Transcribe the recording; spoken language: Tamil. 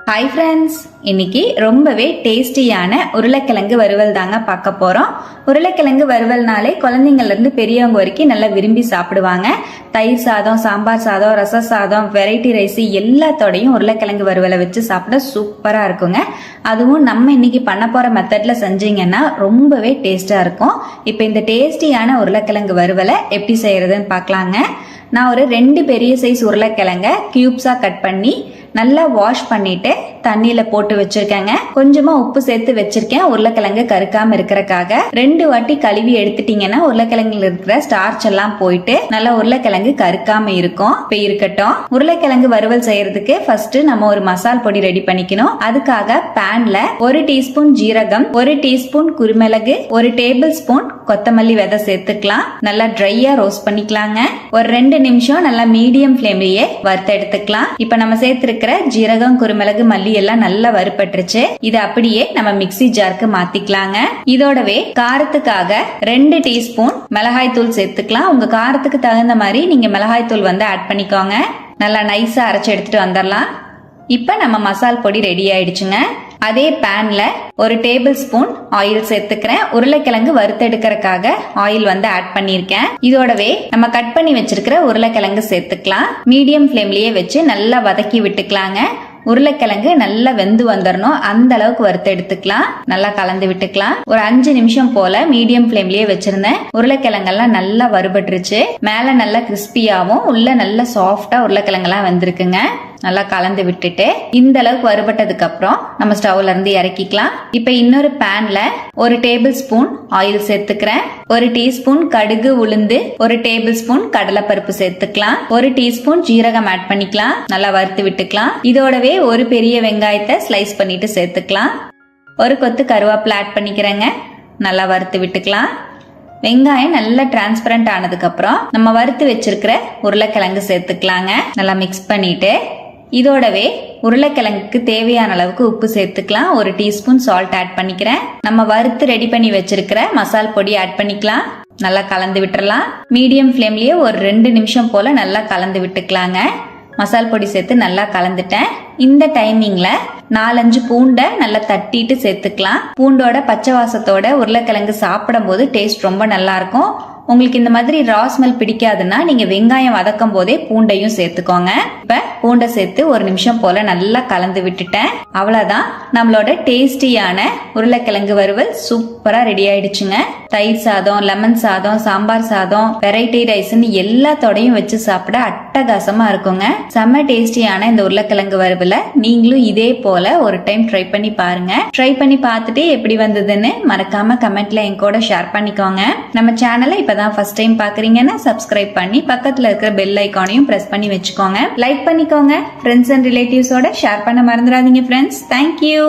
ஹாய் ஃப்ரெண்ட்ஸ், இன்னைக்கு ரொம்பவே டேஸ்டியான உருளைக்கிழங்கு வறுவல் தாங்க பார்க்க போறோம். உருளைக்கிழங்கு வறுவல்னாலே குழந்தைங்கள்ல இருந்து பெரியவங்க வரைக்கும் நல்லா விரும்பி சாப்பிடுவாங்க. தயிர் சாதம், சாம்பார் சாதம், ரச சாதம், வெரைட்டி ரைஸ் எல்லாத்தோடையும் உருளைக்கிழங்கு வறுவலை வச்சு சாப்பிட சூப்பரா இருக்குங்க. அதுவும் நம்ம இன்னைக்கு பண்ண போற மெத்தட்ல செஞ்சீங்கன்னா ரொம்பவே டேஸ்டா இருக்கும். இப்போ இந்த டேஸ்டியான உருளைக்கிழங்கு வறுவலை எப்படி செய்யறதுன்னு பார்க்கலாங்க. நான் ஒரு 2 பெரிய சைஸ் உருளைக்கிழங்க கியூப்ஸா கட் பண்ணி நல்லா வாஷ் பண்ணிட்டு தண்ணியில போட்டு வச்சிருக்கேங்க. கொஞ்சமா உப்பு சேர்த்து வச்சிருக்கேன், உருளைக்கிழங்கு கருக்காம இருக்கிறக்காக. 2 வாட்டி கழுவி எடுத்துட்டீங்கன்னா உருளைக்கிழங்குல இருக்கிற ஸ்டார்ச் எல்லாம் போயிட்டு நல்லா உருளைக்கிழங்கு கருக்காம இருக்கும். இப்ப இருக்கட்டும். உருளைக்கிழங்கு வறுவல் செய்யறதுக்கு ஃபர்ஸ்ட் நம்ம ஒரு மசால் பொடி ரெடி பண்ணிக்கணும். அதுக்காக பேன்ல 1 டீஸ்பூன் ஜீரகம், 1 டீஸ்பூன் குருமிளகு, 1 டேபிள் ஸ்பூன் கொத்தமல்லி விதை சேர்த்துக்கலாம். நல்லா ட்ரையா ரோஸ்ட் பண்ணிக்கலாங்க. ஒரு 2 நிமிஷம் நல்லா மீடியம் ஃபிளேம்லயே வறுத்து எடுத்துக்கலாம். இப்ப நம்ம சேர்த்திருக்கிற ஜீரகம், குருமிளகு, மல்லி எல்லாம் நல்லா வறுபட்டுருச்சு. இதை அப்படியே நம்ம மிக்ஸி ஜாருக்கு மாத்திக்கலாங்க. இதோடவே காரத்துக்காக 2 டீஸ்பூன் மிளகாய் தூள் சேர்த்துக்கலாம். உங்க காரத்துக்கு தகுந்த மாதிரி நீங்க மிளகாய் தூள் ஆட் பண்ணிக்கோங்க. நல்லா நைஸா அரைச்சு எடுத்துட்டு வந்துடலாம். இப்ப நம்ம மசால் பொடி ரெடி ஆயிடுச்சுங்க. அதே பேன்ல 1 டேபிள் ஸ்பூன் ஆயில் சேர்த்துக்கிறேன். உருளைக்கிழங்கு வறுத்தெடுக்கிறதுக்காக ஆயில் ஆட் பண்ணிருக்கேன். இதோடவே நம்ம கட் பண்ணி வச்சிருக்கிற உருளைக்கிழங்கு சேர்த்துக்கலாம். மீடியம் ஃபிளேம்லயே வச்சு நல்லா வதக்கி விட்டுக்கலாங்க. உருளைக்கிழங்கு நல்லா வெந்து வந்துடணும், அந்த அளவுக்கு வறுத்து எடுத்துக்கலாம். நல்லா கலந்து விட்டுக்கலாம். ஒரு 5 நிமிஷம் போல மீடியம் ஃபிளேம்லயே வச்சிருந்தேன். உருளைக்கிழங்கெல்லாம் நல்லா வறுபட்டுருச்சு. மேல நல்லா கிறிஸ்பியாவும் உள்ள நல்லா சாஃப்டா உருளைக்கிழங்கெல்லாம் வந்திருக்குங்க. நல்லா கலந்து விட்டுட்டு இந்த அளவுக்கு வறுபட்டதுக்கு அப்புறம் நம்ம ஸ்டவ்ல இருந்து இறக்கிக்கலாம். இப்ப இன்னொரு பேன்ல 1 டேபிள் ஸ்பூன் ஆயில் சேர்த்துக்கிறேன். 1 டீஸ்பூன் கடுகு, உளுந்து, 1 டேபிள் ஸ்பூன் கடலைப்பருப்பு சேர்த்துக்கலாம். 1 டீஸ்பூன் ஜீரகம் ஆட் பண்ணிக்கலாம். நல்லா வறுத்து விட்டுக்கலாம். இதோடவே ஒரு பெரிய வெங்காயத்தை ஸ்லைஸ் பண்ணிட்டு சேர்த்துக்கலாம். ஒரு கொத்து கருவேப்பிலை ஆட் பண்ணிக்கிறேங்க. நல்லா வறுத்து விட்டுக்கலாம். வெங்காயம் நல்லா டிரான்ஸ்பரண்ட் ஆனதுக்கு அப்புறம் நம்ம வறுத்து வச்சிருக்கிற உருளைக்கிழங்கு சேர்த்துக்கலாங்க. நல்லா மிக்ஸ் பண்ணிட்டு இதோடவே உருளைக்கிழங்குக்கு தேவையான அளவுக்கு உப்பு சேர்த்துக்கலாம். 1 டீஸ்பூன் சால்ட் ஆட் பண்ணிக்கிறேன். நம்ம வறுத்து ரெடி பண்ணி வச்சிருக்கிற மசால் பொடி ஆட் பண்ணிக்கலாம். நல்லா கலந்து விட்டுறலாம். மீடியம் ஃபிளேம்லயே ஒரு 2 நிமிஷம் போல நல்லா கலந்து விட்டுக்கலாங்க. மசால் பொடி சேர்த்து நல்லா கலந்துட்டேன். இந்த டைமிங்ல 4-5 பூண்டை நல்லா தட்டிட்டு சேர்த்துக்கலாம். பூண்டோட பச்சை வாசத்தோட உருளைக்கிழங்கு சாப்பிடும் போது டேஸ்ட் ரொம்ப நல்லா இருக்கும். உங்களுக்கு இந்த மாதிரி ரா ஸ்மெல் பிடிக்காதுன்னா நீங்க வெங்காயம் வதக்கும் போதே பூண்டையும் சேர்த்துக்கோங்க. இப்ப பூண்டை சேர்த்து 1 நிமிஷம் போல நல்லா கலந்து விட்டுட்டேன். அவ்வளவுதான், நம்மளோட டேஸ்டியான உருளைக்கிழங்கு வறுவல் சூப்பரா ரெடி ஆயிடுச்சுங்க. தயிர் சாதம், லெமன் சாதம், சாம்பார் சாதம், வெரைட்டி ரைஸ்ன்னு எல்லாத்தோடையும் வச்சு சாப்பிட அட்டகாசமா இருக்குங்க. செம்ம டேஸ்டியான இந்த உருளைக்கிழங்கு வறுவலை நீங்களும் இதே போல ஒரு டைம் ட்ரை பண்ணி பாருங்க. ட்ரை பண்ணி பார்த்துட்டு எப்படி வந்ததுன்னு மறக்காம கமெண்ட்ல என் கூட ஷேர் பண்ணிக்கோங்க. நம்ம சேனலை இப்பதான் ஃபர்ஸ்ட் டைம் பாக்குறீங்கன்னா சப்ஸ்கிரைப் பண்ணி பக்கத்துல இருக்கிற பெல் ஐகானையும் பிரஸ் பண்ணி வச்சுக்கோங்க. லைக் பண்ணிக்கோங்க. ஃப்ரெண்ட்ஸ் அண்ட் ரிலேட்டிவ்ஸோட ஷேர் பண்ண மறந்துடாதீங்க ஃப்ரெண்ட்ஸ். தேங்க்யூ.